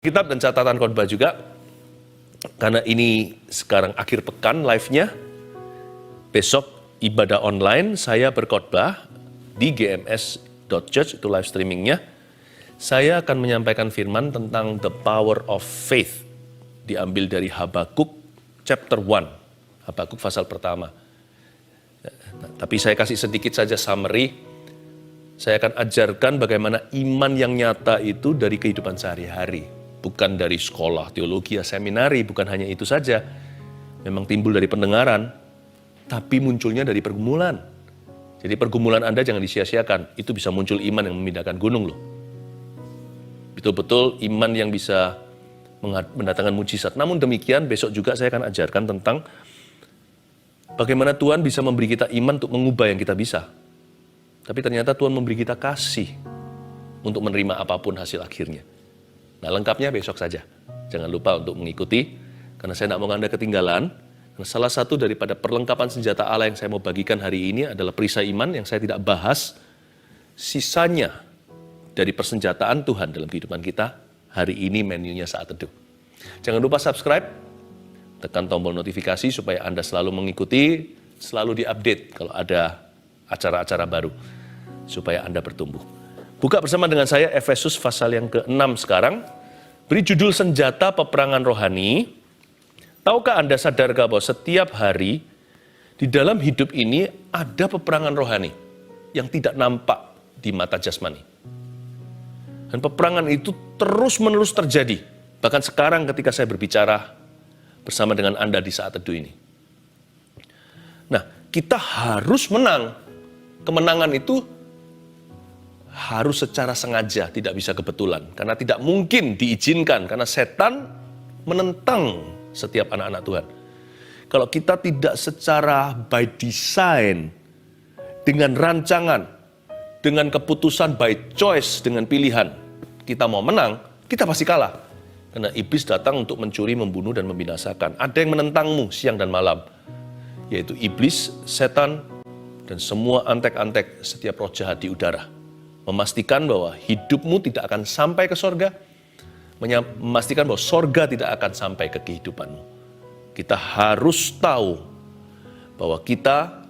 Kitab dan catatan khotbah juga, karena ini sekarang akhir pekan live-nya. Besok ibadah online saya berkhotbah di gms.church, itu live streamingnya. Saya akan menyampaikan firman tentang the power of faith, diambil dari Habakuk chapter 1, Habakuk pasal pertama. Tapi saya kasih sedikit saja summary. Saya akan ajarkan bagaimana iman yang nyata itu dari kehidupan sehari-hari. Bukan dari sekolah, teologi, seminari, bukan hanya itu saja. Memang timbul dari pendengaran, tapi munculnya dari pergumulan. Jadi pergumulan Anda jangan disia-siakan, itu bisa muncul iman yang memindahkan gunung loh. Betul-betul iman yang bisa mendatangkan mujizat. Namun demikian, besok juga saya akan ajarkan tentang bagaimana Tuhan bisa memberi kita iman untuk mengubah yang kita bisa. Tapi ternyata Tuhan memberi kita kasih untuk menerima apapun hasil akhirnya. Nah, lengkapnya besok saja. Jangan lupa untuk mengikuti, karena saya tidak mau Anda ketinggalan. Karena salah satu daripada perlengkapan senjata Allah yang saya mau bagikan hari ini adalah perisai iman yang saya tidak bahas. Sisanya dari persenjataan Tuhan dalam kehidupan kita, hari ini menunya saat teduh. Jangan lupa subscribe, tekan tombol notifikasi supaya Anda selalu mengikuti, selalu diupdate kalau ada acara-acara baru, supaya Anda bertumbuh. Buka bersama dengan saya Efesus pasal yang ke-6 sekarang. Beri judul senjata peperangan rohani. Tahukah Anda, sadarkah bahwa setiap hari di dalam hidup ini ada peperangan rohani yang tidak nampak di mata jasmani. Dan peperangan itu terus-menerus terjadi. Bahkan sekarang ketika saya berbicara bersama dengan Anda di saat teduh ini. Nah, kita harus menang. Kemenangan itu harus secara sengaja, tidak bisa kebetulan. Karena tidak mungkin diizinkan, karena setan menentang setiap anak-anak Tuhan. Kalau kita tidak secara by design, dengan rancangan, dengan keputusan by choice, dengan pilihan, kita mau menang, kita pasti kalah. Karena iblis datang untuk mencuri, membunuh, dan membinasakan. Ada yang menentangmu siang dan malam, yaitu iblis, setan, dan semua antek-antek setiap roh jahat di udara. Memastikan bahwa hidupmu tidak akan sampai ke sorga, memastikan bahwa sorga tidak akan sampai ke kehidupanmu. Kita harus tahu bahwa kita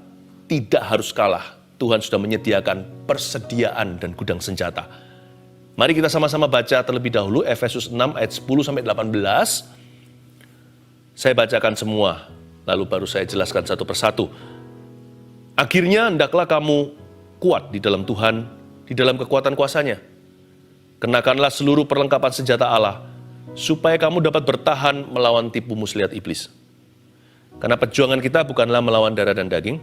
tidak harus kalah. Tuhan sudah menyediakan persediaan dan gudang senjata. Mari kita sama-sama baca terlebih dahulu Efesus 6 ayat 10-18. Saya bacakan semua, lalu baru saya jelaskan satu persatu. Akhirnya hendaklah kamu kuat di dalam Tuhan, di dalam kekuatan kuasanya. Kenakanlah seluruh perlengkapan senjata Allah, supaya kamu dapat bertahan melawan tipu muslihat iblis. Karena perjuangan kita bukanlah melawan darah dan daging,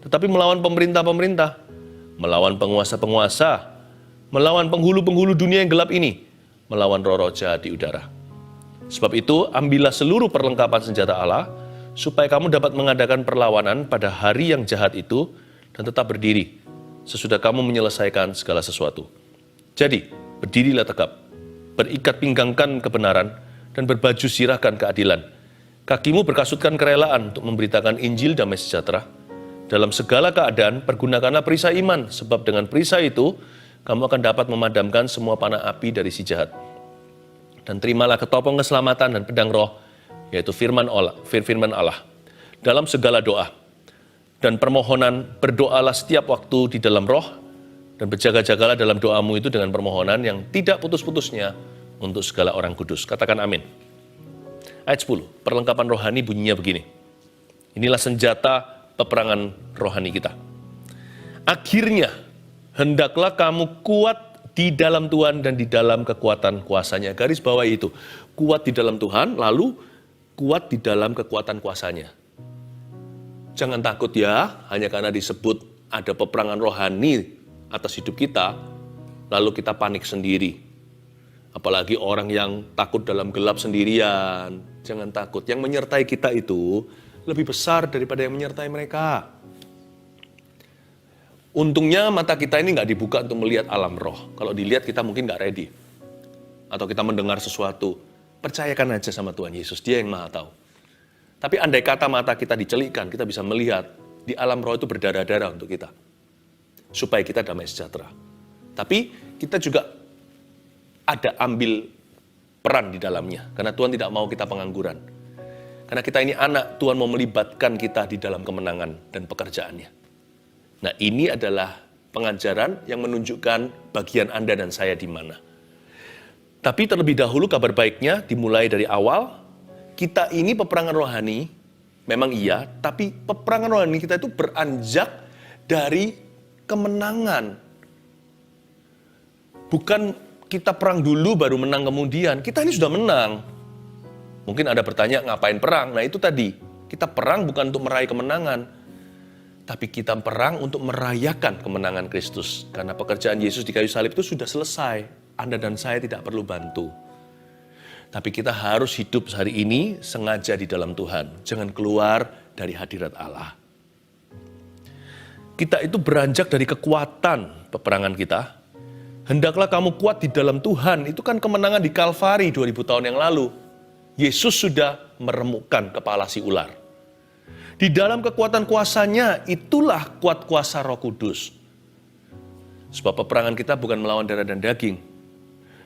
tetapi melawan pemerintah-pemerintah, melawan penguasa-penguasa, melawan penghulu-penghulu dunia yang gelap ini, melawan roh-roh jahat di udara. Sebab itu, ambillah seluruh perlengkapan senjata Allah, supaya kamu dapat mengadakan perlawanan pada hari yang jahat itu, dan tetap berdiri sesudah kamu menyelesaikan segala sesuatu. Jadi, berdirilah tegap, berikat pinggangkan kebenaran, dan berbaju sirahkan keadilan. Kakimu berkasutkan kerelaan untuk memberitakan Injil damai sejahtera. Dalam segala keadaan, pergunakanlah perisai iman, sebab dengan perisai itu, kamu akan dapat memadamkan semua panah api dari si jahat. Dan terimalah ketopong keselamatan dan pedang roh, yaitu firman Allah. Dalam segala doa dan permohonan, berdoalah setiap waktu di dalam roh, dan berjaga-jagalah dalam doamu itu dengan permohonan yang tidak putus-putusnya untuk segala orang kudus. Katakan amin. Ayat 10, perlengkapan rohani bunyinya begini. Inilah senjata peperangan rohani kita. Akhirnya, hendaklah kamu kuat di dalam Tuhan dan di dalam kekuatan kuasanya. Garis bawah itu, kuat di dalam Tuhan, lalu kuat di dalam kekuatan kuasanya. Jangan takut ya, hanya karena disebut ada peperangan rohani atas hidup kita, lalu kita panik sendiri. Apalagi orang yang takut dalam gelap sendirian. Jangan takut, yang menyertai kita itu lebih besar daripada yang menyertai mereka. Untungnya mata kita ini nggak dibuka untuk melihat alam roh. Kalau dilihat kita mungkin nggak ready. Atau kita mendengar sesuatu. Percayakan aja sama Tuhan Yesus, Dia yang Maha Tahu. Tapi andai kata mata kita dicelikkan, kita bisa melihat di alam roh itu berdarah-darah untuk kita. Supaya kita damai sejahtera. Tapi kita juga ada ambil peran di dalamnya. Karena Tuhan tidak mau kita pengangguran. Karena kita ini anak, Tuhan mau melibatkan kita di dalam kemenangan dan pekerjaannya. Nah, ini adalah pengajaran yang menunjukkan bagian Anda dan saya di mana. Tapi terlebih dahulu kabar baiknya dimulai dari awal. Kita ini peperangan rohani, memang iya, tapi peperangan rohani kita itu beranjak dari kemenangan. Bukan kita perang dulu baru menang kemudian. Kita ini sudah menang. Mungkin ada bertanya, ngapain perang? Nah itu tadi, kita perang bukan untuk meraih kemenangan, tapi kita perang untuk merayakan kemenangan Kristus. Karena pekerjaan Yesus di kayu salib itu sudah selesai. Anda dan saya tidak perlu bantu. Tapi kita harus hidup hari ini sengaja di dalam Tuhan. Jangan keluar dari hadirat Allah. Kita itu beranjak dari kekuatan peperangan kita. Hendaklah kamu kuat di dalam Tuhan. Itu kan kemenangan di Kalvari 2000 tahun yang lalu. Yesus sudah meremukkan kepala si ular. Di dalam kekuatan kuasanya, itulah kuat kuasa Roh Kudus. Sebab peperangan kita bukan melawan darah dan daging.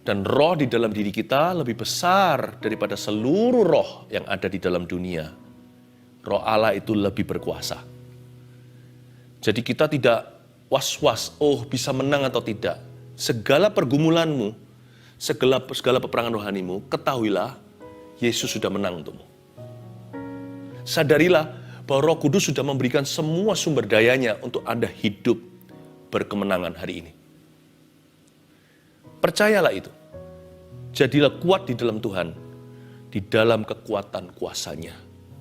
Dan roh di dalam diri kita lebih besar daripada seluruh roh yang ada di dalam dunia. Roh Allah itu lebih berkuasa. Jadi kita tidak was-was, bisa menang atau tidak. Segala pergumulanmu, segala peperangan rohanimu, ketahuilah, Yesus sudah menang untukmu. Sadarilah bahwa Roh Kudus sudah memberikan semua sumber dayanya untuk Anda hidup berkemenangan hari ini. Percayalah itu. Jadilah kuat di dalam Tuhan, di dalam kekuatan kuasanya.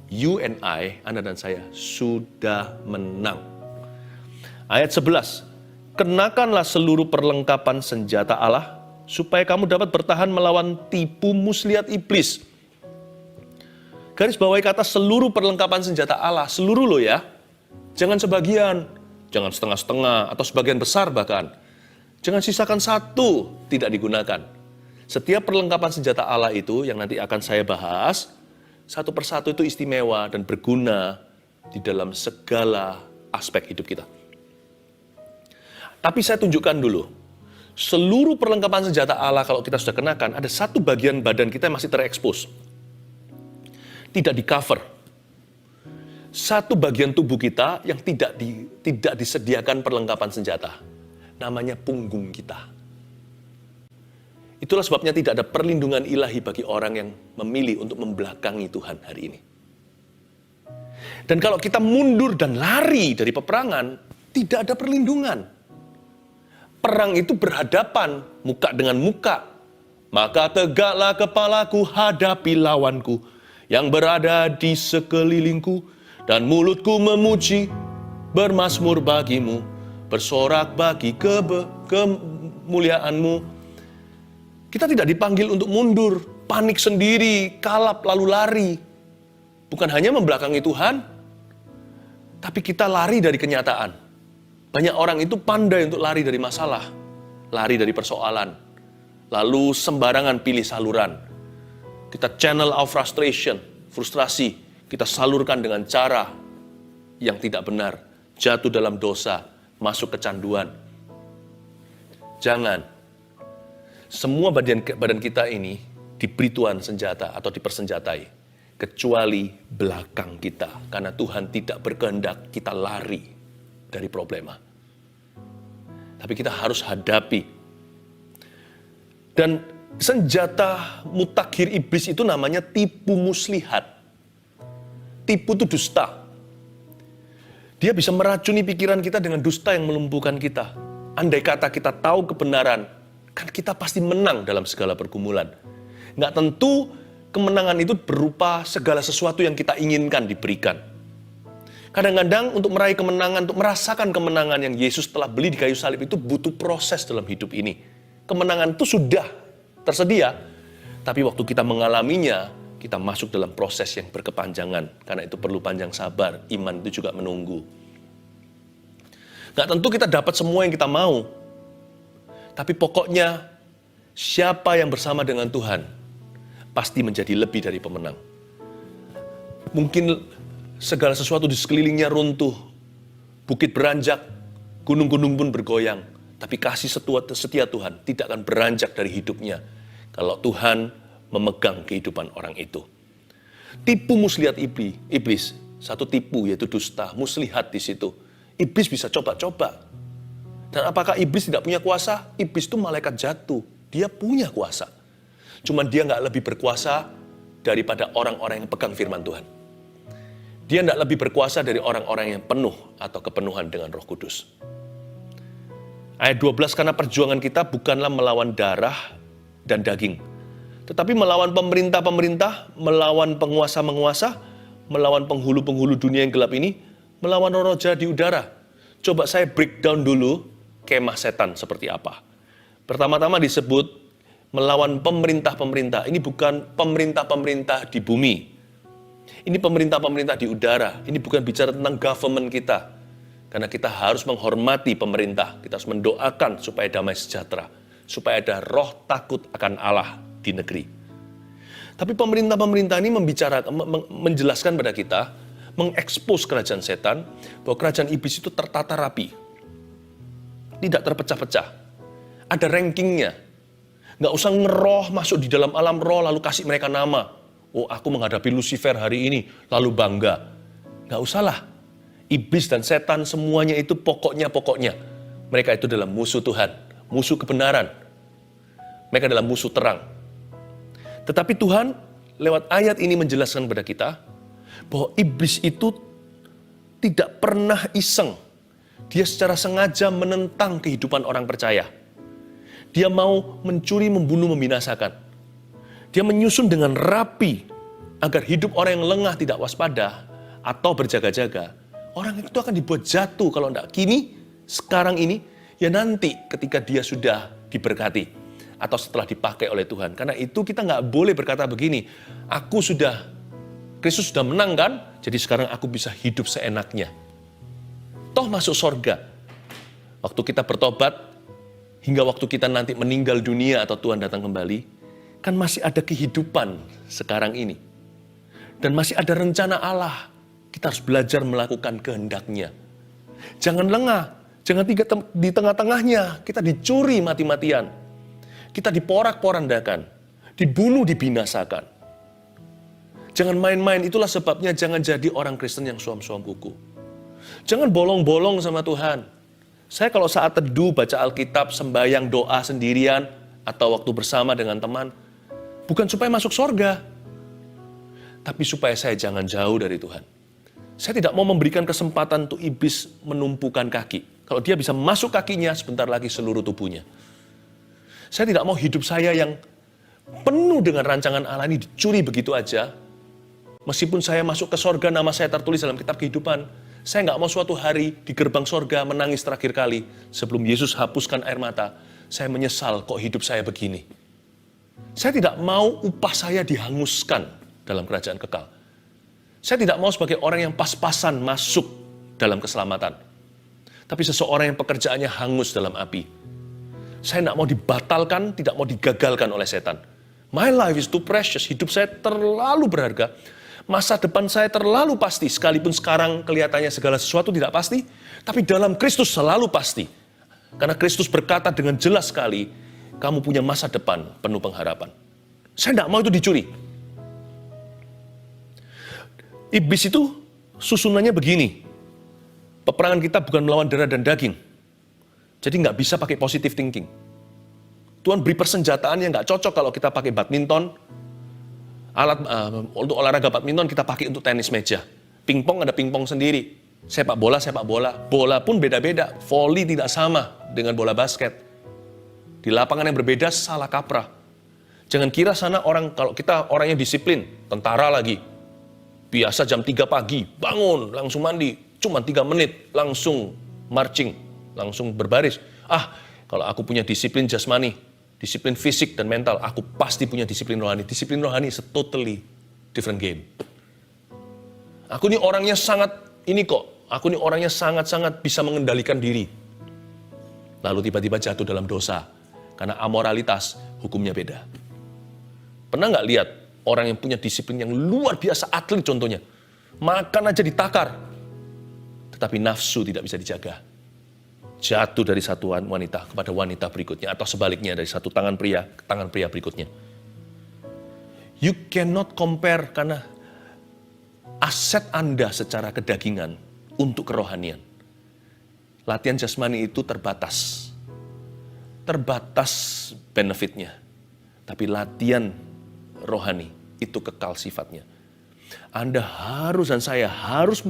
You and I, Anda dan saya, sudah menang. Ayat 11. Kenakanlah seluruh perlengkapan senjata Allah, supaya kamu dapat bertahan melawan tipu muslihat iblis. Garis bawahi kata seluruh perlengkapan senjata Allah, seluruh loh ya. Jangan sebagian, jangan setengah-setengah, atau sebagian besar bahkan. Jangan sisakan satu, tidak digunakan. Setiap perlengkapan senjata Allah itu yang nanti akan saya bahas, satu persatu itu istimewa dan berguna di dalam segala aspek hidup kita. Tapi saya tunjukkan dulu, seluruh perlengkapan senjata Allah kalau kita sudah kenakan, ada satu bagian badan kita yang masih terekspos. Tidak di-cover. Satu bagian tubuh kita yang tidak disediakan perlengkapan senjata. Namanya punggung kita. Itulah sebabnya tidak ada perlindungan ilahi bagi orang yang memilih untuk membelakangi Tuhan hari ini. Dan kalau kita mundur dan lari dari peperangan, tidak ada perlindungan. Perang itu berhadapan, muka dengan muka. Maka tegaklah kepalaku hadapi lawanku yang berada di sekelilingku, dan mulutku memuji, bermazmur bagimu, bersorak bagi kemuliaanmu. Kita tidak dipanggil untuk mundur, panik sendiri, kalap lalu lari. Bukan hanya membelakangi Tuhan, tapi kita lari dari kenyataan. Banyak orang itu pandai untuk lari dari masalah, lari dari persoalan, lalu sembarangan pilih saluran. Kita channel our frustration, frustrasi, kita salurkan dengan cara yang tidak benar, jatuh dalam dosa, masuk kecanduan. Jangan. Semua badan kita ini diberi Tuhan senjata atau dipersenjatai, kecuali belakang kita, karena Tuhan tidak berkehendak kita lari dari problema. Tapi kita harus hadapi. Dan senjata mutakhir iblis itu namanya tipu muslihat. Tipu itu dusta. Dia bisa meracuni pikiran kita dengan dusta yang melumpuhkan kita. Andai kata kita tahu kebenaran, kan kita pasti menang dalam segala pergumulan. Nggak tentu kemenangan itu berupa segala sesuatu yang kita inginkan diberikan. Kadang-kadang untuk meraih kemenangan, untuk merasakan kemenangan yang Yesus telah beli di kayu salib itu butuh proses dalam hidup ini. Kemenangan itu sudah tersedia, tapi waktu kita mengalaminya, kita masuk dalam proses yang berkepanjangan. Karena itu perlu panjang sabar, iman itu juga menunggu. Nggak tentu kita dapat semua yang kita mau, tapi pokoknya siapa yang bersama dengan Tuhan pasti menjadi lebih dari pemenang. Mungkin segala sesuatu di sekelilingnya runtuh, bukit beranjak, gunung-gunung pun bergoyang, tapi kasih setia Tuhan tidak akan beranjak dari hidupnya kalau Tuhan memegang kehidupan orang itu. Tipu muslihat iblis, satu tipu yaitu dusta, muslihat di situ. Iblis bisa coba-coba. Dan apakah iblis tidak punya kuasa? Iblis itu malaikat jatuh, dia punya kuasa. Cuman dia nggak lebih berkuasa daripada orang-orang yang pegang firman Tuhan. Dia nggak lebih berkuasa dari orang-orang yang penuh atau kepenuhan dengan Roh Kudus. Ayat 12, karena perjuangan kita bukanlah melawan darah dan daging, tetapi melawan pemerintah-pemerintah, melawan penguasa-penguasa, melawan penghulu-penghulu dunia yang gelap ini, melawan roh-roh jahat di udara. Coba saya breakdown dulu kemah setan seperti apa. Pertama-tama disebut melawan pemerintah-pemerintah. Ini bukan pemerintah-pemerintah di bumi. Ini pemerintah-pemerintah di udara. Ini bukan bicara tentang government kita. Karena kita harus menghormati pemerintah. Kita harus mendoakan supaya damai sejahtera. Supaya ada roh takut akan Allah di negeri. Tapi pemerintah-pemerintah ini menjelaskan pada kita, mengekspos kerajaan setan, bahwa kerajaan iblis itu tertata rapi. Tidak terpecah-pecah. Ada rankingnya. Nggak usah ngeroh masuk di dalam alam roh lalu kasih mereka nama. Oh, aku menghadapi Lucifer hari ini, lalu bangga. Nggak usahlah. Iblis dan setan semuanya itu pokoknya. Mereka itu adalah musuh Tuhan, musuh kebenaran. Mereka adalah musuh terang. Tetapi Tuhan lewat ayat ini menjelaskan kepada kita bahwa iblis itu tidak pernah iseng. Dia secara sengaja menentang kehidupan orang percaya. Dia mau mencuri, membunuh, membinasakan. Dia menyusun dengan rapi agar hidup orang yang lengah tidak waspada atau berjaga-jaga. Orang itu akan dibuat jatuh kalau tidak kini, sekarang ini, ya nanti ketika dia sudah diberkati. Atau setelah dipakai oleh Tuhan. Karena itu kita nggak boleh berkata begini, Kristus sudah menang kan, jadi sekarang aku bisa hidup seenaknya. Toh masuk sorga. Waktu kita bertobat, hingga waktu kita nanti meninggal dunia atau Tuhan datang kembali, kan masih ada kehidupan sekarang ini. Dan masih ada rencana Allah. Kita harus belajar melakukan kehendaknya. Jangan lengah, jangan di tengah-tengahnya, kita dicuri mati-matian. Kita diporak-porandakan, dibunuh, dibinasakan. Jangan main-main, itulah sebabnya jangan jadi orang Kristen yang suam-suam kuku. Jangan bolong-bolong sama Tuhan. Saya kalau saat teduh, baca Alkitab, sembahyang, doa sendirian, atau waktu bersama dengan teman, bukan supaya masuk sorga, tapi supaya saya jangan jauh dari Tuhan. Saya tidak mau memberikan kesempatan untuk iblis menumpukan kaki. Kalau dia bisa masuk kakinya, sebentar lagi seluruh tubuhnya. Saya tidak mau hidup saya yang penuh dengan rancangan Allah ini dicuri begitu aja. Meskipun saya masuk ke sorga, nama saya tertulis dalam kitab kehidupan. Saya nggak mau suatu hari di gerbang sorga menangis terakhir kali. Sebelum Yesus hapuskan air mata, saya menyesal kok hidup saya begini. Saya tidak mau upah saya dihanguskan dalam kerajaan kekal. Saya tidak mau sebagai orang yang pas-pasan masuk dalam keselamatan. Tapi seseorang yang pekerjaannya hangus dalam api. Saya tidak mau dibatalkan, tidak mau digagalkan oleh setan. My life is too precious. Hidup saya terlalu berharga. Masa depan saya terlalu pasti. Sekalipun sekarang kelihatannya segala sesuatu tidak pasti. Tapi dalam Kristus selalu pasti. Karena Kristus berkata dengan jelas sekali, kamu punya masa depan penuh pengharapan. Saya tidak mau itu dicuri. Iblis itu susunannya begini. Peperangan kita bukan melawan darah dan daging. Jadi nggak bisa pakai positive thinking. Tuhan beri persenjataan yang nggak cocok kalau kita pakai badminton. Untuk olahraga badminton kita pakai untuk tenis meja. Pingpong ada pingpong sendiri. Sepak bola. Bola pun beda-beda. Volley tidak sama dengan bola basket. Di lapangan yang berbeda salah kaprah. Jangan kira sana kalau kita orangnya disiplin, tentara lagi. Biasa jam 3 pagi, bangun, langsung mandi. Cuma 3 menit, langsung marching. Langsung berbaris. Kalau aku punya disiplin jasmani, disiplin fisik dan mental, aku pasti punya disiplin rohani. Disiplin rohani is a totally different game. Aku ini orangnya sangat bisa mengendalikan diri. Lalu tiba-tiba jatuh dalam dosa. Karena amoralitas, hukumnya beda. Pernah nggak lihat orang yang punya disiplin yang luar biasa, atlet contohnya. Makan aja ditakar. Tetapi nafsu tidak bisa dijaga. Jatuh dari satu wanita kepada wanita berikutnya, atau sebaliknya dari satu tangan pria ke tangan pria berikutnya. You cannot compare karena aset Anda secara kedagingan untuk kerohanian. Latihan jasmani itu terbatas. Terbatas benefitnya. Tapi latihan rohani itu kekal sifatnya. Anda harus dan saya harus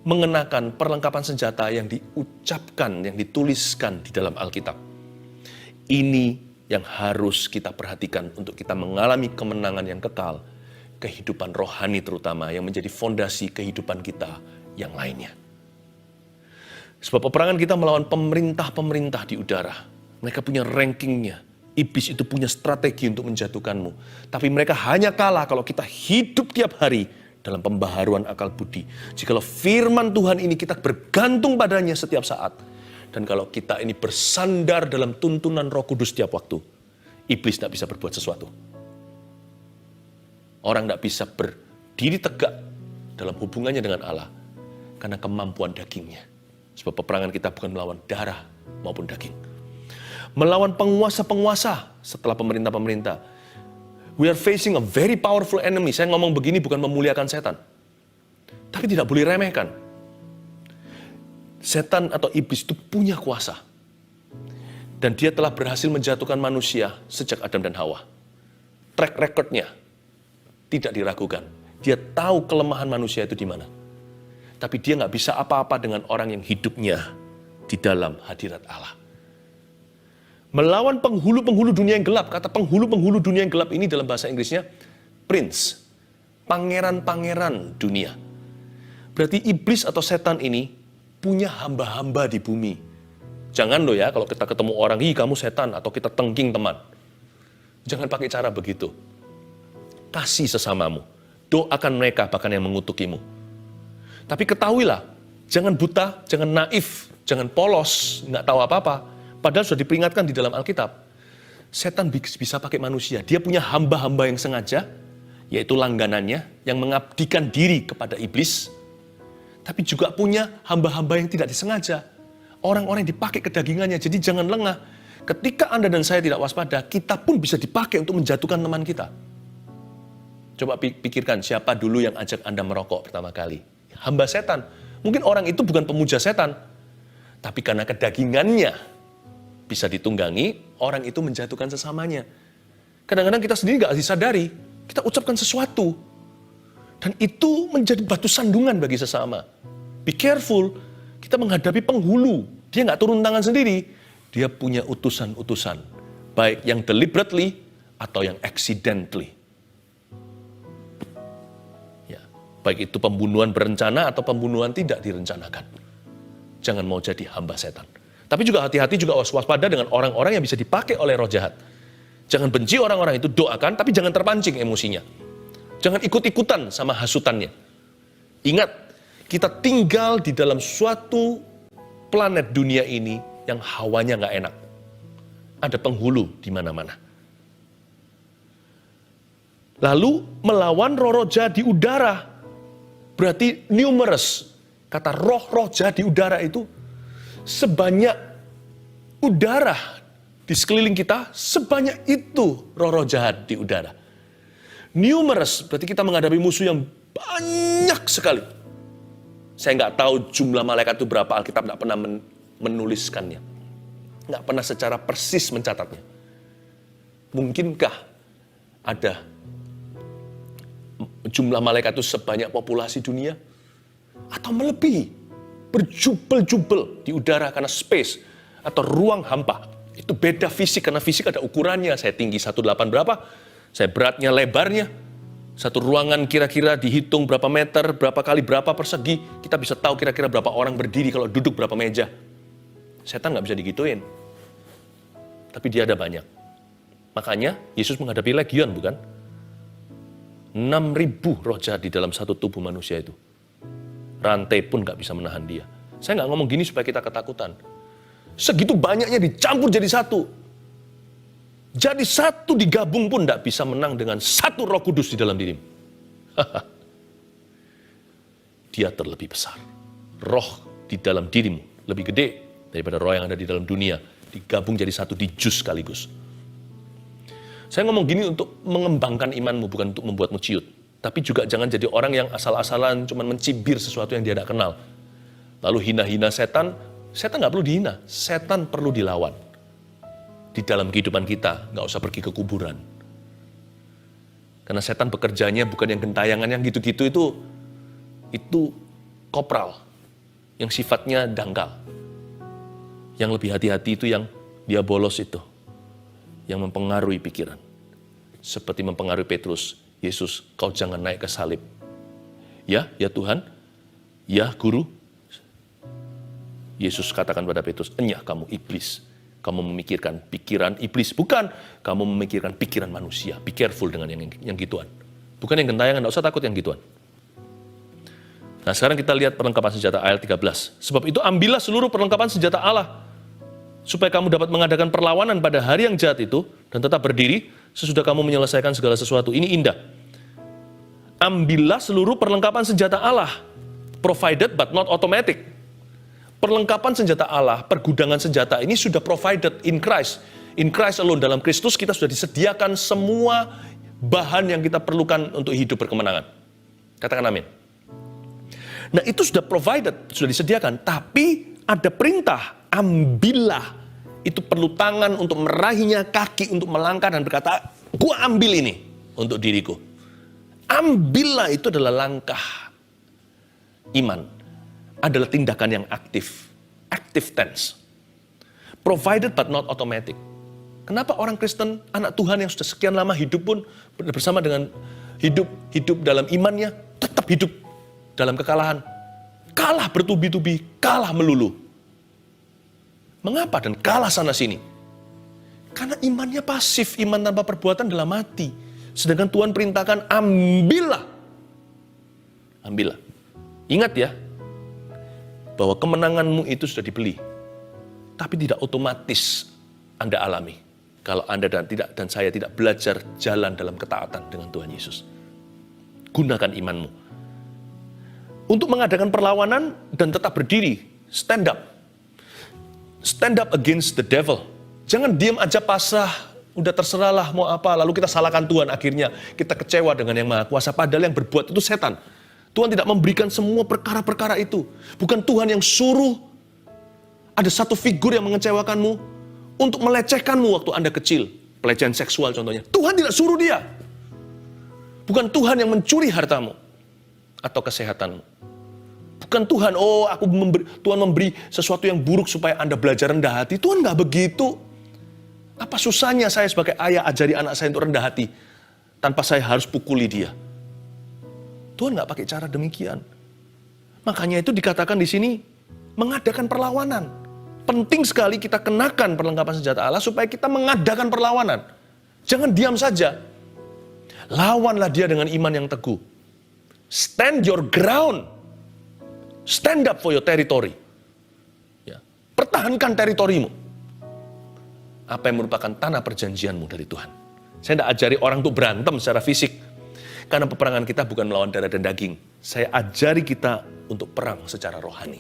mengenakan perlengkapan senjata yang diucapkan, yang dituliskan di dalam Alkitab. Ini yang harus kita perhatikan untuk kita mengalami kemenangan yang kekal, kehidupan rohani terutama yang menjadi fondasi kehidupan kita yang lainnya. Sebab peperangan kita melawan pemerintah-pemerintah di udara. Mereka punya rankingnya. Iblis itu punya strategi untuk menjatuhkanmu. Tapi mereka hanya kalah kalau kita hidup tiap hari dalam pembaharuan akal budi. Jikalau firman Tuhan ini kita bergantung padanya setiap saat. Dan kalau kita ini bersandar dalam tuntunan Roh Kudus setiap waktu, iblis tidak bisa berbuat sesuatu. Orang tidak bisa berdiri tegak dalam hubungannya dengan Allah karena kemampuan dagingnya. Sebab peperangan kita bukan melawan darah maupun daging. Melawan penguasa-penguasa setelah pemerintah-pemerintah. We are facing a very powerful enemy. Saya ngomong begini bukan memuliakan setan. Tapi tidak boleh remehkan. Setan atau iblis itu punya kuasa. Dan dia telah berhasil menjatuhkan manusia sejak Adam dan Hawa. Track record-nya tidak diragukan. Dia tahu kelemahan manusia itu di mana. Tapi dia nggak bisa apa-apa dengan orang yang hidupnya di dalam hadirat Allah. Melawan penghulu-penghulu dunia yang gelap. Kata penghulu-penghulu dunia yang gelap ini dalam bahasa Inggrisnya prince. Pangeran-pangeran dunia. Berarti iblis atau setan ini punya hamba-hamba di bumi. Jangan loh ya kalau kita ketemu orang, "Ih kamu setan," atau kita tengking teman. Jangan pakai cara begitu. Kasih sesamamu. Doakan mereka bahkan yang mengutukimu. Tapi ketahuilah, jangan buta, jangan naif, jangan polos, nggak tahu apa-apa. Padahal sudah diperingatkan di dalam Alkitab. Setan bisa pakai manusia. Dia punya hamba-hamba yang sengaja, yaitu langganannya, yang mengabdikan diri kepada iblis. Tapi juga punya hamba-hamba yang tidak disengaja. Orang-orang yang dipakai kedagingannya. Jadi jangan lengah. Ketika Anda dan saya tidak waspada, kita pun bisa dipakai untuk menjatuhkan teman kita. Coba pikirkan siapa dulu yang ajak Anda merokok pertama kali. Hamba setan. Mungkin orang itu bukan pemuja setan. Tapi karena kedagingannya bisa ditunggangi, orang itu menjatuhkan sesamanya. Kadang-kadang kita sendiri nggak disadari, kita ucapkan sesuatu. Dan itu menjadi batu sandungan bagi sesama. Be careful, kita menghadapi penghulu. Dia nggak turun tangan sendiri, dia punya utusan-utusan. Baik yang deliberately atau yang accidentally. Ya, baik itu pembunuhan berencana atau pembunuhan tidak direncanakan. Jangan mau jadi hamba setan. Tapi juga hati-hati juga waspada dengan orang-orang yang bisa dipakai oleh roh jahat. Jangan benci orang-orang itu, doakan, tapi jangan terpancing emosinya. Jangan ikut-ikutan sama hasutannya. Ingat, kita tinggal di dalam suatu planet dunia ini yang hawanya nggak enak. Ada penghulu di mana-mana. Lalu melawan roh-roh jahat di udara. Berarti numerous. Kata roh-roh jahat di udara itu sebanyak udara di sekeliling kita, sebanyak itu roh-roh jahat di udara. Numerous, berarti kita menghadapi musuh yang banyak sekali. Saya nggak tahu jumlah malaikat itu berapa, Alkitab nggak pernah menuliskannya. Nggak pernah secara persis mencatatnya. Mungkinkah ada jumlah malaikat itu sebanyak populasi dunia? Atau melebihi? Berjubel-jubel di udara karena space atau ruang hampa. Itu beda fisik, karena fisik ada ukurannya. Saya tinggi 1,8 berapa, saya beratnya, lebarnya. Satu ruangan kira-kira dihitung berapa meter, berapa kali berapa persegi. Kita bisa tahu kira-kira berapa orang berdiri kalau duduk berapa meja. Setan nggak bisa digituin. Tapi dia ada banyak. Makanya Yesus menghadapi legion, bukan? 6.000 roh jahat di dalam satu tubuh manusia itu. Rantai pun nggak bisa menahan dia. Saya nggak ngomong gini supaya kita ketakutan. Segitu banyaknya dicampur jadi satu. Jadi satu digabung pun nggak bisa menang dengan satu Roh Kudus di dalam dirimu. Dia terlebih besar. Roh di dalam dirimu lebih gede daripada roh yang ada di dalam dunia. Digabung jadi satu di jus sekaligus. Saya ngomong gini untuk mengembangkan imanmu, bukan untuk membuatmu ciut. Tapi juga jangan jadi orang yang asal-asalan, cuman mencibir sesuatu yang dia tidak kenal. Lalu hina-hina setan nggak perlu dihina, setan perlu dilawan. Di dalam kehidupan kita, nggak usah pergi ke kuburan. Karena setan bekerjanya bukan yang gentayangan, yang gitu-gitu itu kopral, yang sifatnya dangkal. Yang lebih hati-hati itu yang diabolos itu, yang mempengaruhi pikiran. Seperti mempengaruhi Petrus, Yesus, kau jangan naik ke salib. Ya Tuhan, ya Guru. Yesus katakan pada Petrus, enyah kamu iblis. Kamu memikirkan pikiran iblis, bukan kamu memikirkan pikiran manusia. Be careful dengan yang gituan. Bukan yang gentayangan, tidak usah takut yang gituan. Nah sekarang kita lihat perlengkapan senjata ayat 13. Sebab itu ambillah seluruh perlengkapan senjata Allah, supaya kamu dapat mengadakan perlawanan pada hari yang jahat itu, dan tetap berdiri sesudah kamu menyelesaikan segala sesuatu. Ini indah. Ambillah seluruh perlengkapan senjata Allah, provided but not automatic. Perlengkapan senjata Allah, pergudangan senjata ini sudah provided in Christ. In Christ alone, dalam Kristus kita sudah disediakan semua bahan yang kita perlukan untuk hidup berkemenangan. Katakan amin. Nah itu sudah provided, sudah disediakan. Tapi ada perintah, ambillah. Itu perlu tangan untuk meraihnya, kaki untuk melangkah dan berkata, gua ambil ini untuk diriku. Ambillah itu adalah langkah iman. Adalah tindakan yang aktif. Active tense. Provided but not automatic. Kenapa orang Kristen, anak Tuhan yang sudah sekian lama hidup pun bersama dengan hidup dalam imannya, tetap hidup dalam kekalahan. Kalah bertubi-tubi, kalah melulu. Mengapa? Dan kalah sana sini. Karena imannya pasif, iman tanpa perbuatan adalah mati. Sedangkan Tuhan perintahkan, ambillah. Ambillah. Ingat ya, bahwa kemenanganmu itu sudah dibeli. Tapi tidak otomatis Anda alami. Kalau Anda dan saya tidak belajar jalan dalam ketaatan dengan Tuhan Yesus. Gunakan imanmu. Untuk mengadakan perlawanan dan tetap berdiri. Stand up. Stand up against the devil. Jangan diam aja pasrah. Udah terserahlah mau apa. Lalu kita salahkan Tuhan. Akhirnya kita kecewa dengan yang Maha Kuasa. Padahal yang berbuat itu setan. Tuhan tidak memberikan semua perkara-perkara itu. Bukan Tuhan yang suruh ada satu figur yang mengecewakanmu untuk melecehkanmu waktu Anda kecil. Pelecehan seksual contohnya. Tuhan tidak suruh dia. Bukan Tuhan yang mencuri hartamu atau kesehatanmu. Bukan Tuhan, Tuhan memberi sesuatu yang buruk supaya Anda belajar rendah hati. Tuhan nggak begitu. Apa susahnya saya sebagai ayah ajari anak saya untuk rendah hati tanpa saya harus pukuli dia? Tuhan nggak pakai cara demikian. Makanya itu dikatakan di sini, mengadakan perlawanan. Penting sekali kita kenakan perlengkapan senjata Allah supaya kita mengadakan perlawanan. Jangan diam saja. Lawanlah dia dengan iman yang teguh. Stand your ground. Stand up for your territory. Ya. Pertahankan teritorimu. Apa yang merupakan tanah perjanjianmu dari Tuhan. Saya tidak ajari orang untuk berantem secara fisik. Karena peperangan kita bukan melawan darah dan daging. Saya ajari kita untuk perang secara rohani.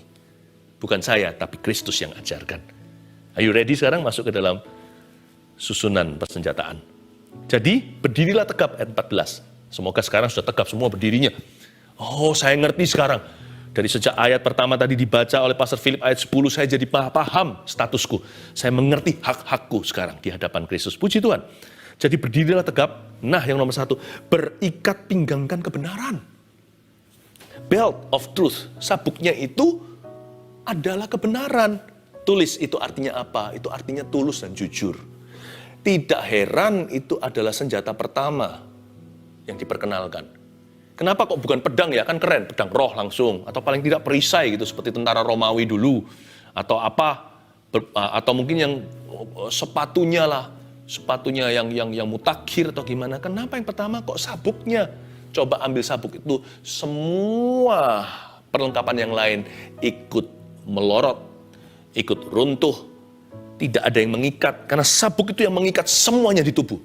Bukan saya, tapi Kristus yang ajarkan. Are you ready sekarang masuk ke dalam susunan persenjataan? Jadi, berdirilah tegap ayat 14. Semoga sekarang sudah tegap semua berdirinya. Oh, saya ngerti sekarang. Dari sejak ayat pertama tadi dibaca oleh Pastor Philip ayat 10, saya jadi paham statusku. Saya mengerti hak-hakku sekarang di hadapan Kristus. Puji Tuhan. Jadi berdirilah tegap. Nah, yang nomor 1, berikat pinggangkan kebenaran. Belt of truth. Sabuknya itu adalah kebenaran. Tulis itu artinya apa? Itu artinya tulus dan jujur. Tidak heran itu adalah senjata pertama yang diperkenalkan. Kenapa kok bukan pedang ya? Kan keren, pedang roh langsung. Atau paling tidak perisai gitu, seperti tentara Romawi dulu. Atau apa, atau mungkin yang sepatunya lah. Sepatunya yang mutakhir atau gimana. Kenapa yang pertama kok sabuknya? Coba ambil sabuk itu, semua perlengkapan yang lain ikut melorot, ikut runtuh. Tidak ada yang mengikat, karena sabuk itu yang mengikat semuanya di tubuh.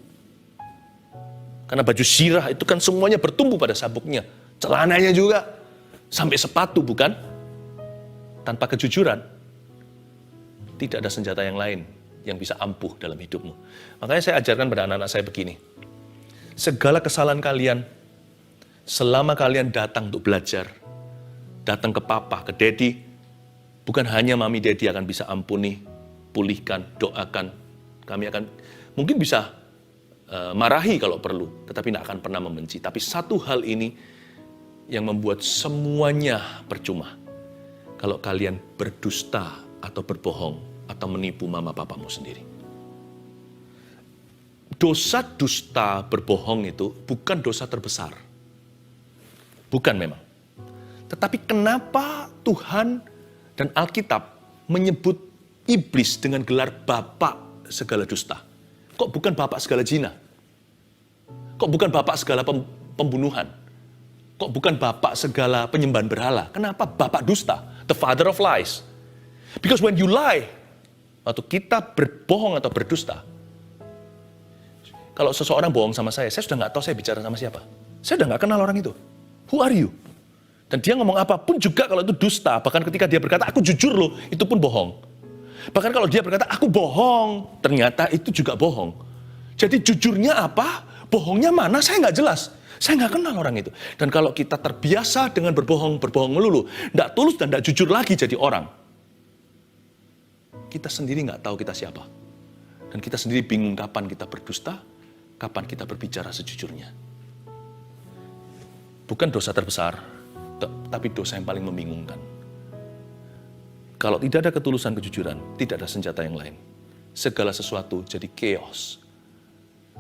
Karena baju sirah itu kan semuanya bertumbuh pada sabuknya. Celananya juga, sampai sepatu bukan? Tanpa kejujuran, tidak ada senjata yang lain yang bisa ampuh dalam hidupmu. Makanya saya ajarkan pada anak-anak saya begini. Segala kesalahan kalian, selama kalian datang untuk belajar, datang ke papa, ke daddy, bukan hanya mami daddy akan bisa ampuni, pulihkan, doakan. Kami akan mungkin bisa marahi kalau perlu, tetapi tidak akan pernah membenci. Tapi satu hal ini yang membuat semuanya percuma. Kalau kalian berdusta atau berbohong atau menipu mama papamu sendiri. Dosa dusta berbohong itu bukan dosa terbesar. Bukan memang. Tetapi kenapa Tuhan dan Alkitab menyebut iblis dengan gelar bapak segala dusta? Kok bukan bapak segala zina? Kok bukan bapak segala pembunuhan? Kok bukan bapak segala penyembahan berhala? Kenapa bapak dusta? The father of lies. Because when you lie, waktu kita berbohong atau berdusta, kalau seseorang bohong sama saya sudah nggak tahu saya bicara sama siapa. Saya sudah nggak kenal orang itu. Who are you? Dan dia ngomong apapun juga kalau itu dusta. Bahkan ketika dia berkata, aku jujur loh, itu pun bohong. Bahkan kalau dia berkata, aku bohong, ternyata itu juga bohong. Jadi jujurnya apa? Bohongnya mana? Saya nggak jelas. Saya nggak kenal orang itu. Dan kalau kita terbiasa dengan berbohong melulu, nggak tulus dan nggak jujur lagi jadi orang, kita sendiri nggak tahu kita siapa. Dan kita sendiri bingung kapan kita berdusta, kapan kita berbicara sejujurnya. Bukan dosa terbesar, tapi dosa yang paling membingungkan. Kalau tidak ada ketulusan kejujuran, tidak ada senjata yang lain. Segala sesuatu jadi chaos.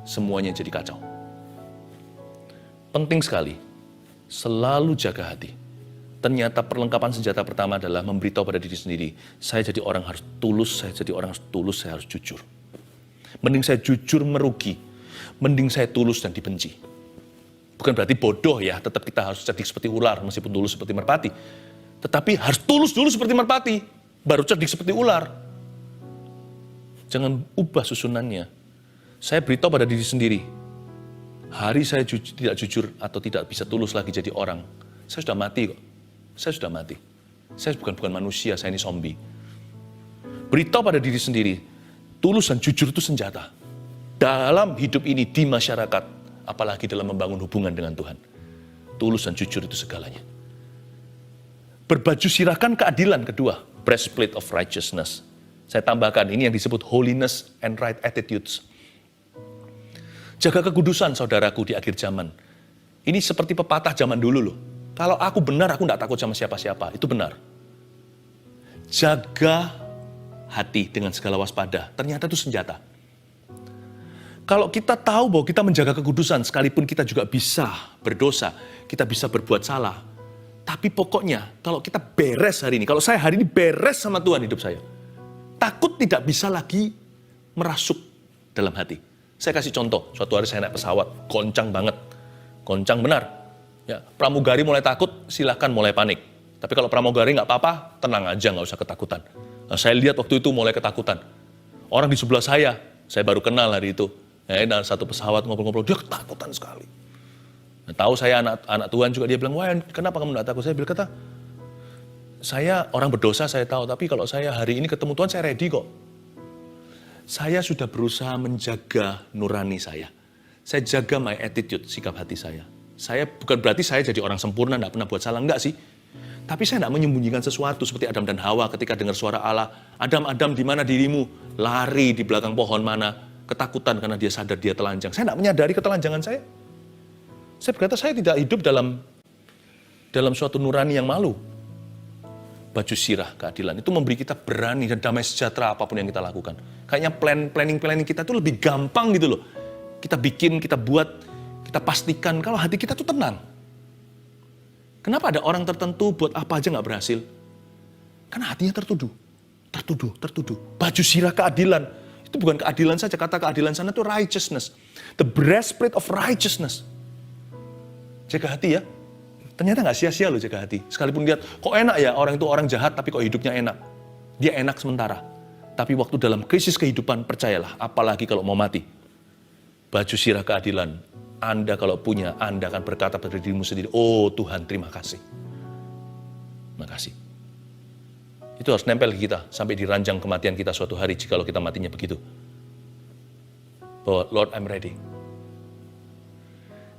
Semuanya jadi kacau. Penting sekali, selalu jaga hati. Ternyata perlengkapan senjata pertama adalah memberitahu pada diri sendiri, saya jadi orang harus tulus, saya jadi orang harus tulus, saya harus jujur. Mending saya jujur merugi, mending saya tulus dan dibenci. Bukan berarti bodoh ya, tetap kita harus cerdik seperti ular, meskipun tulus seperti merpati. Tetapi harus tulus dulu seperti merpati, baru cerdik seperti ular. Jangan ubah susunannya. Saya beritahu pada diri sendiri, hari saya tidak jujur atau tidak bisa tulus lagi jadi orang, saya sudah mati kok. Saya sudah mati. Saya bukan manusia, saya ini zombie. Beritahu pada diri sendiri, tulus dan jujur itu senjata. Dalam hidup ini, di masyarakat, apalagi dalam membangun hubungan dengan Tuhan. Tulus dan jujur itu segalanya. Berbaju sirahkan keadilan kedua, breastplate of righteousness. Saya tambahkan, ini yang disebut holiness and right attitudes. Jaga kekudusan saudaraku di akhir zaman. Ini seperti pepatah zaman dulu loh. Kalau aku benar, aku tidak takut sama siapa-siapa. Itu benar. Jaga hati dengan segala waspada. Ternyata itu senjata. Kalau kita tahu bahwa kita menjaga kekudusan, sekalipun kita juga bisa berdosa, kita bisa berbuat salah. Tapi pokoknya, kalau kita beres hari ini, kalau saya hari ini beres sama Tuhan hidup saya, takut tidak bisa lagi merasuk dalam hati. Saya kasih contoh, suatu hari saya naik pesawat, goncang banget. Goncang benar. Ya, pramugari mulai takut, silahkan mulai panik. Tapi kalau pramugari nggak apa-apa, tenang aja, nggak usah ketakutan. Nah, saya lihat waktu itu mulai ketakutan. Orang di sebelah saya baru kenal hari itu. Ya, dalam satu pesawat ngobrol-ngobrol, dia ketakutan sekali. Nah, tahu saya anak Tuhan juga, dia bilang, wah kenapa kamu nggak takut? Saya bilang, kata, saya orang berdosa saya tahu, tapi kalau saya hari ini ketemu Tuhan, saya ready kok. Saya sudah berusaha menjaga nurani saya. Saya jaga my attitude, sikap hati saya. Saya bukan berarti saya jadi orang sempurna, tidak pernah buat salah, enggak sih. Tapi saya tidak menyembunyikan sesuatu seperti Adam dan Hawa ketika dengar suara Allah. Adam, Adam, di mana dirimu? Lari di belakang pohon mana? Ketakutan karena dia sadar dia telanjang. Saya tidak menyadari ketelanjangan saya. Saya berkata saya tidak hidup dalam suatu nurani yang malu. Baju sirah keadilan itu memberi kita berani dan damai sejahtera apapun yang kita lakukan. Kayaknya planning kita itu lebih gampang gitu loh. Kita bikin, kita buat, kita pastikan kalau hati kita tuh tenang. Kenapa ada orang tertentu buat apa aja nggak berhasil? Karena hatinya tertuduh. Baju sirah keadilan. Itu bukan keadilan saja, kata keadilan sana itu righteousness. The breastplate of righteousness. Jaga hati ya. Ternyata nggak sia-sia loh jaga hati. Sekalipun lihat, kok enak ya orang itu orang jahat tapi kok hidupnya enak. Dia enak sementara. Tapi waktu dalam krisis kehidupan, percayalah, apalagi kalau mau mati. Baju sirah keadilan. Anda kalau punya, Anda akan berkata pada dirimu sendiri, oh Tuhan terima kasih. Terima kasih. Itu harus nempel di kita sampai di ranjang kematian kita suatu hari jikalau kita matinya begitu. Bahwa Lord, I'm ready.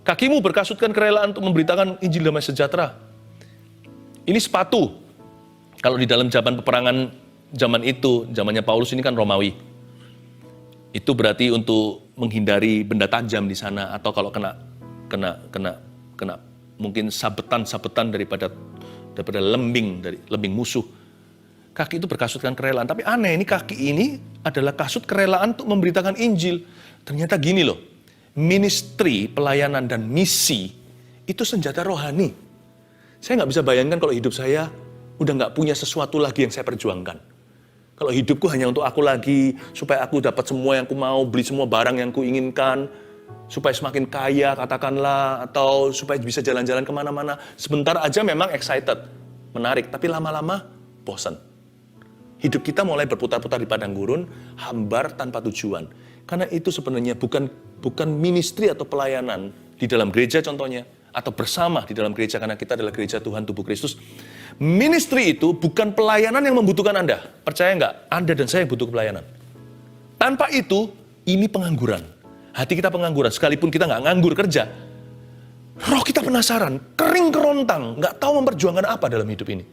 Kakimu berkasutkan kerelaan untuk memberitakan Injil damai sejahtera. Ini sepatu. Kalau di dalam zaman peperangan zaman itu, zamannya Paulus ini kan Romawi. Itu berarti untuk menghindari benda tajam di sana, atau kalau kena mungkin sabetan daripada lembing musuh. Kaki itu berkasutkan kerelaan. Tapi aneh, ini kaki ini adalah kasut kerelaan untuk memberitakan Injil. Ternyata gini loh, ministry, pelayanan, dan misi itu senjata rohani. Saya nggak bisa bayangkan kalau hidup saya udah nggak punya sesuatu lagi yang saya perjuangkan. Kalau hidupku hanya untuk aku lagi, supaya aku dapat semua yang aku mau, beli semua barang yang aku inginkan, supaya semakin kaya katakanlah, atau supaya bisa jalan-jalan kemana-mana. Sebentar aja memang excited, menarik, tapi lama-lama bosan. Hidup kita mulai berputar-putar di padang gurun, hambar tanpa tujuan. Karena itu sebenarnya bukan ministry atau pelayanan di dalam gereja contohnya, atau bersama di dalam gereja karena kita adalah gereja Tuhan tubuh Kristus. Ministry itu bukan pelayanan yang membutuhkan Anda. Percaya nggak? Anda dan saya butuh pelayanan. Tanpa itu, ini pengangguran. Hati kita pengangguran, sekalipun kita nggak nganggur kerja. Roh kita penasaran, kering kerontang, nggak tahu memperjuangkan apa dalam hidup ini.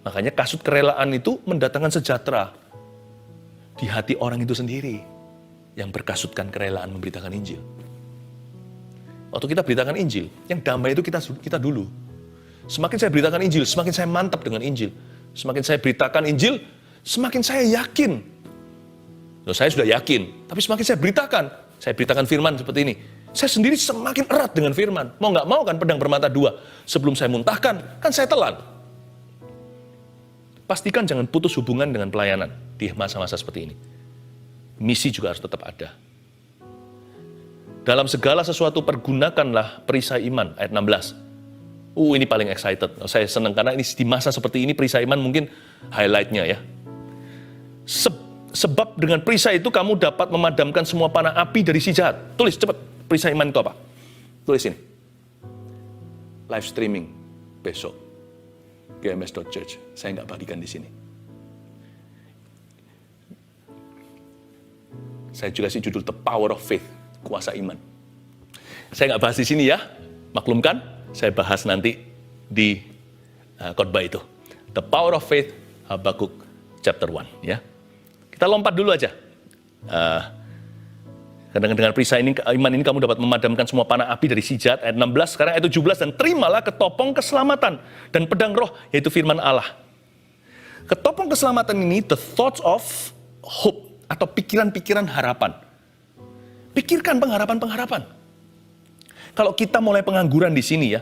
Makanya kasut kerelaan itu mendatangkan sejahtera di hati orang itu sendiri yang berkasutkan kerelaan memberitakan Injil. Waktu kita beritakan Injil, yang damai itu kita dulu. Semakin saya beritakan Injil, semakin saya mantap dengan Injil. Semakin saya beritakan Injil, semakin saya yakin. Loh, saya sudah yakin, tapi semakin saya beritakan firman seperti ini. Saya sendiri semakin erat dengan firman. Mau nggak mau kan pedang bermata dua. Sebelum saya muntahkan, kan saya telan. Pastikan jangan putus hubungan dengan pelayanan di masa-masa seperti ini. Misi juga harus tetap ada. Dalam segala sesuatu pergunakanlah perisai iman, ayat 16. Ini paling excited. Saya senang karena ini di masa seperti ini perisai iman mungkin highlight-nya ya. Sebab dengan perisai itu kamu dapat memadamkan semua panah api dari si jahat. Tulis cepat, perisai iman itu apa? Tulis ini. Live streaming besok. GMS.Church. Saya nggak bagikan di sini. Saya juga sih judul The Power of Faith, kuasa iman. Saya nggak bahas di sini ya, maklumkan. Saya bahas nanti di khotbah itu. The Power of Faith, Habakuk chapter 1 ya. Kita lompat dulu aja. Dengan perisai ini, iman ini kamu dapat memadamkan semua panah api dari si jahat, ayat 16, sekarang ayat 17, dan terimalah ketopong keselamatan dan pedang roh, yaitu firman Allah. Ketopong keselamatan ini, the thoughts of hope, atau pikiran-pikiran harapan. Pikirkan pengharapan-pengharapan. Kalau kita mulai pengangguran di sini ya,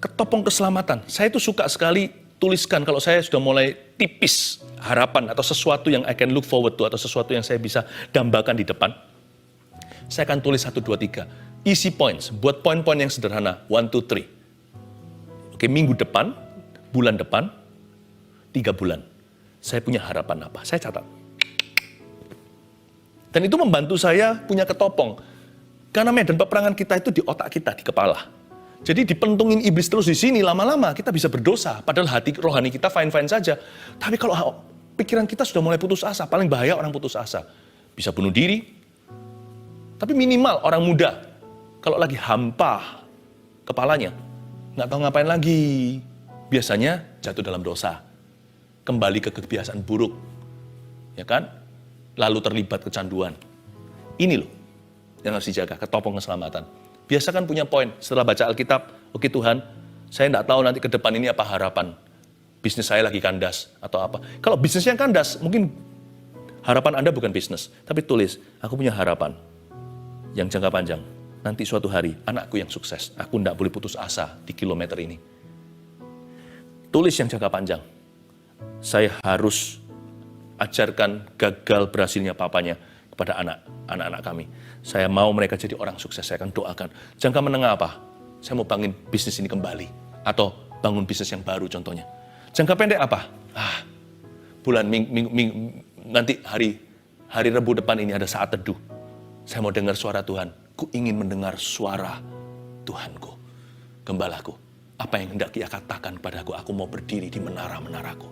ketopong keselamatan, saya itu suka sekali tuliskan kalau saya sudah mulai tipis harapan, atau sesuatu yang I can look forward to, atau sesuatu yang saya bisa dambakan di depan. Saya akan tulis 1, 2, 3. Easy points. Buat poin-poin yang sederhana. 1, 2, 3. Oke, minggu depan, bulan depan, 3 bulan. Saya punya harapan apa? Saya catat. Dan itu membantu saya punya ketopong. Karena medan peperangan kita itu di otak kita, di kepala. Jadi dipentungin iblis terus di sini, lama-lama kita bisa berdosa. Padahal hati rohani kita fine-fine saja. Tapi kalau pikiran kita sudah mulai putus asa, paling bahaya orang putus asa. Bisa bunuh diri. Tapi minimal orang muda, kalau lagi hampa kepalanya, nggak tahu ngapain lagi, biasanya jatuh dalam dosa, kembali ke kebiasaan buruk, ya kan? Lalu terlibat kecanduan. Ini loh yang harus dijaga, ketopong keselamatan. Biasa kan punya poin, setelah baca Alkitab, oke Tuhan, saya nggak tahu nanti ke depan ini apa harapan. Bisnis saya lagi kandas atau apa. Kalau bisnisnya kandas, mungkin harapan Anda bukan bisnis, tapi tulis, aku punya harapan yang jangka panjang. Nanti suatu hari, anakku yang sukses. Aku tidak boleh putus asa di kilometer ini. Tulis yang jangka panjang. Saya harus ajarkan gagal berhasilnya papanya kepada anak-anak kami. Saya mau mereka jadi orang sukses. Saya akan doakan. Jangka menengah apa? Saya mau bangun bisnis ini kembali. Atau bangun bisnis yang baru contohnya. Jangka pendek apa? Nanti hari Rabu depan ini ada saat teduh. Saya mau dengar suara Tuhan. Ku ingin mendengar suara Tuhanku, Gembalaku. Apa yang hendak Ia katakan padaku? Aku mau berdiri di menara-menaraku.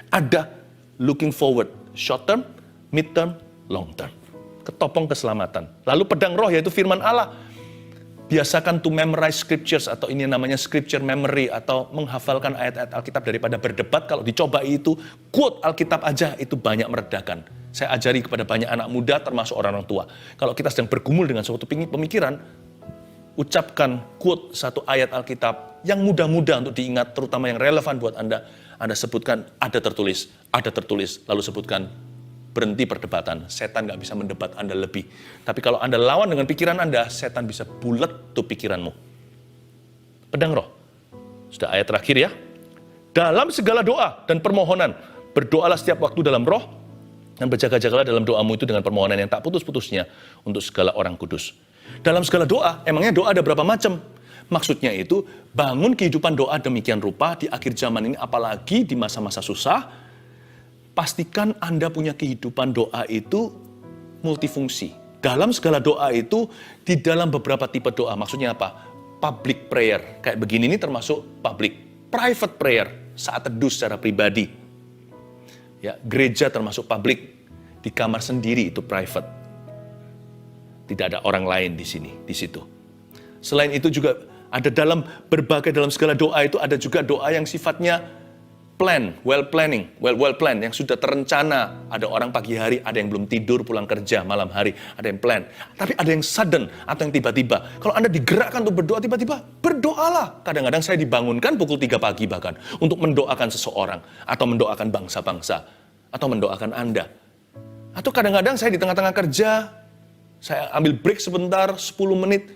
Ada looking forward, short term, mid term, long term. Ketopong keselamatan. Lalu pedang roh yaitu firman Allah. Biasakan to memorize scriptures atau ini namanya scripture memory atau menghafalkan ayat-ayat Alkitab daripada berdebat. Kalau dicoba itu, quote Alkitab aja itu banyak meredakan. Saya ajari kepada banyak anak muda termasuk orang-orang tua. Kalau kita sedang bergumul dengan suatu pemikiran, ucapkan quote satu ayat Alkitab yang mudah-mudah untuk diingat, terutama yang relevan buat Anda. Anda sebutkan ada tertulis, lalu sebutkan berhenti perdebatan. Setan gak bisa mendebat Anda lebih. Tapi kalau Anda lawan dengan pikiran Anda, setan bisa bulet tuh pikiranmu. Pedang roh. Sudah ayat terakhir ya. Dalam segala doa dan permohonan, berdoalah setiap waktu dalam roh, dan berjaga-jagalah dalam doamu itu dengan permohonan yang tak putus-putusnya untuk segala orang kudus. Dalam segala doa, emangnya doa ada berapa macam? Maksudnya itu, bangun kehidupan doa demikian rupa di akhir zaman ini, apalagi di masa-masa susah. Pastikan Anda punya kehidupan doa itu multifungsi. Dalam segala doa itu, di dalam beberapa tipe doa. Maksudnya apa? Public prayer. Kayak begini ini termasuk public. Private prayer, saat teduh secara pribadi. Ya, gereja termasuk public. Di kamar sendiri itu private. Tidak ada orang lain di sini, di situ. Selain itu juga ada dalam segala doa itu ada juga doa yang sifatnya well planning, yang sudah terencana. Ada orang pagi hari, ada yang belum tidur pulang kerja malam hari, ada yang plan. Tapi ada yang sudden atau yang tiba-tiba. Kalau Anda digerakkan untuk berdoa tiba-tiba, berdoalah. Kadang-kadang saya dibangunkan pukul 3 pagi bahkan untuk mendoakan seseorang atau mendoakan bangsa-bangsa atau mendoakan Anda. Atau kadang-kadang saya di tengah-tengah kerja, saya ambil break sebentar 10 menit.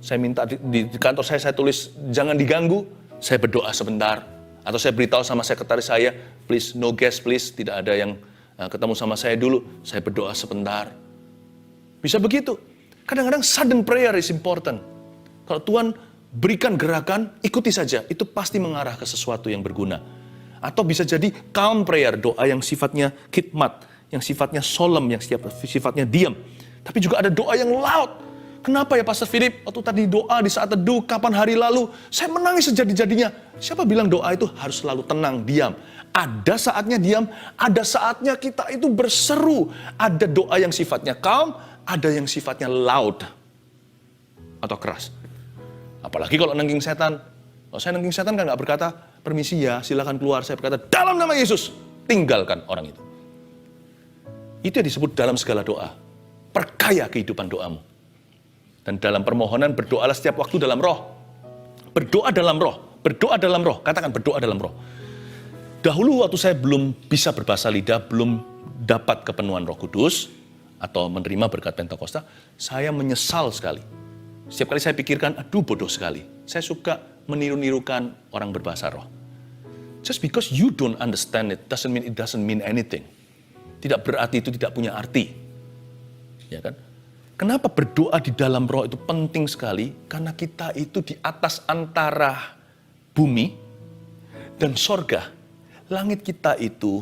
Saya minta di kantor saya tulis jangan diganggu, saya berdoa sebentar. Atau saya beritahu sama sekretaris saya, please, no guest please, tidak ada yang ketemu sama saya dulu, saya berdoa sebentar. Bisa begitu. Kadang-kadang sudden prayer is important. Kalau Tuhan berikan gerakan, ikuti saja, itu pasti mengarah ke sesuatu yang berguna. Atau bisa jadi calm prayer, doa yang sifatnya khidmat, yang sifatnya solemn, yang sifatnya diam. Tapi juga ada doa yang loud. Kenapa ya Pastor Philip, waktu tadi doa di saat teduh, kapan hari lalu, saya menangis sejadi-jadinya. Siapa bilang doa itu harus selalu tenang, diam? Ada saatnya diam, ada saatnya kita itu berseru. Ada doa yang sifatnya calm, ada yang sifatnya loud atau keras. Apalagi kalau nengging setan. Kalau saya nengging setan kan gak berkata, permisi ya, silakan keluar. Saya berkata, dalam nama Yesus, tinggalkan orang itu. Itu yang disebut dalam segala doa. Perkaya kehidupan doamu. Dan dalam permohonan berdoalah setiap waktu dalam roh. Berdoa dalam roh. Berdoa dalam roh. Katakan berdoa dalam roh. Dahulu waktu saya belum bisa berbahasa lidah, belum dapat kepenuhan Roh Kudus, atau menerima berkat Pentakosta, saya menyesal sekali. Setiap kali saya pikirkan, aduh bodoh sekali. Saya suka meniru-nirukan orang berbahasa roh. Just because you don't understand it doesn't mean anything. Tidak berarti itu tidak punya arti. Ya kan? Kenapa berdoa di dalam roh itu penting sekali? Karena kita itu di atas antara bumi dan sorga. Langit kita itu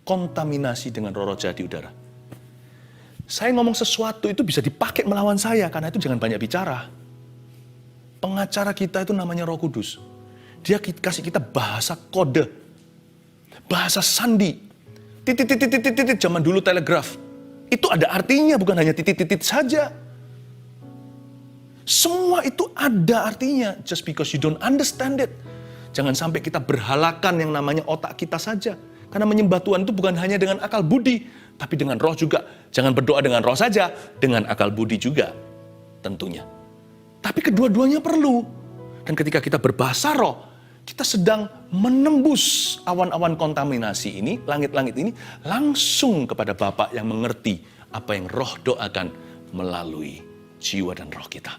kontaminasi dengan roh-roh jahat di udara. Saya ngomong sesuatu itu bisa dipakai melawan saya, karena itu jangan banyak bicara. Pengacara kita itu namanya Roh Kudus. Dia kasih kita bahasa kode, bahasa sandi. Titit, zaman dulu telegraf. Itu ada artinya, bukan hanya titit-titit saja. Semua itu ada artinya. Just because you don't understand it. Jangan sampai kita berhalakan yang namanya otak kita saja. Karena menyembah Tuhan itu bukan hanya dengan akal budi, tapi dengan roh juga. Jangan berdoa dengan roh saja, dengan akal budi juga tentunya. Tapi kedua-duanya perlu. Dan ketika kita berbahasa roh, kita sedang menembus awan-awan kontaminasi ini, langit-langit ini, langsung kepada Bapa yang mengerti apa yang roh doakan melalui jiwa dan roh kita.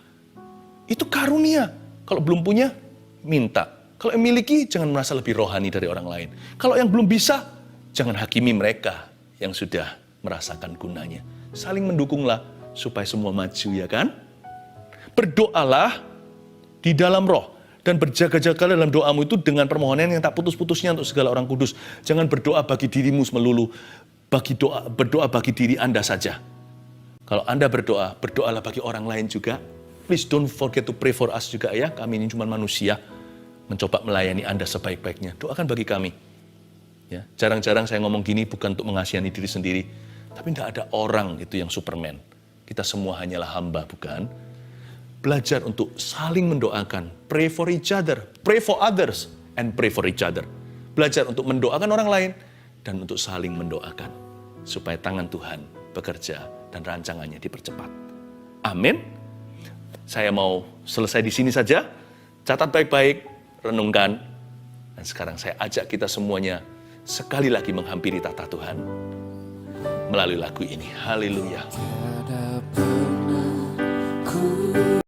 Itu karunia. Kalau belum punya, minta. Kalau yang miliki, jangan merasa lebih rohani dari orang lain. Kalau yang belum bisa, jangan hakimi mereka yang sudah merasakan gunanya. Saling mendukunglah supaya semua maju, ya kan? Berdoalah di dalam roh. Dan berjaga-jaga dalam doamu itu dengan permohonan yang tak putus-putusnya untuk segala orang kudus. Jangan berdoa bagi dirimu melulu. Berdoa bagi diri Anda saja. Kalau Anda berdoa, berdoalah bagi orang lain juga. Please don't forget to pray for us juga ya. Kami ini cuma manusia. Mencoba melayani Anda sebaik-baiknya. Doakan bagi kami. Ya, jarang-jarang saya ngomong gini bukan untuk mengasihani diri sendiri, tapi tidak ada orang itu yang Superman. Kita semua hanyalah hamba, bukan? Belajar untuk saling mendoakan, pray for each other, pray for others, and pray for each other. Belajar untuk mendoakan orang lain dan untuk saling mendoakan, supaya tangan Tuhan bekerja dan rancangannya dipercepat. Amin. Saya mau selesai di sini saja. Catat baik-baik, renungkan. Dan sekarang saya ajak kita semuanya sekali lagi menghampiri tahta Tuhan melalui lagu ini. Haleluya.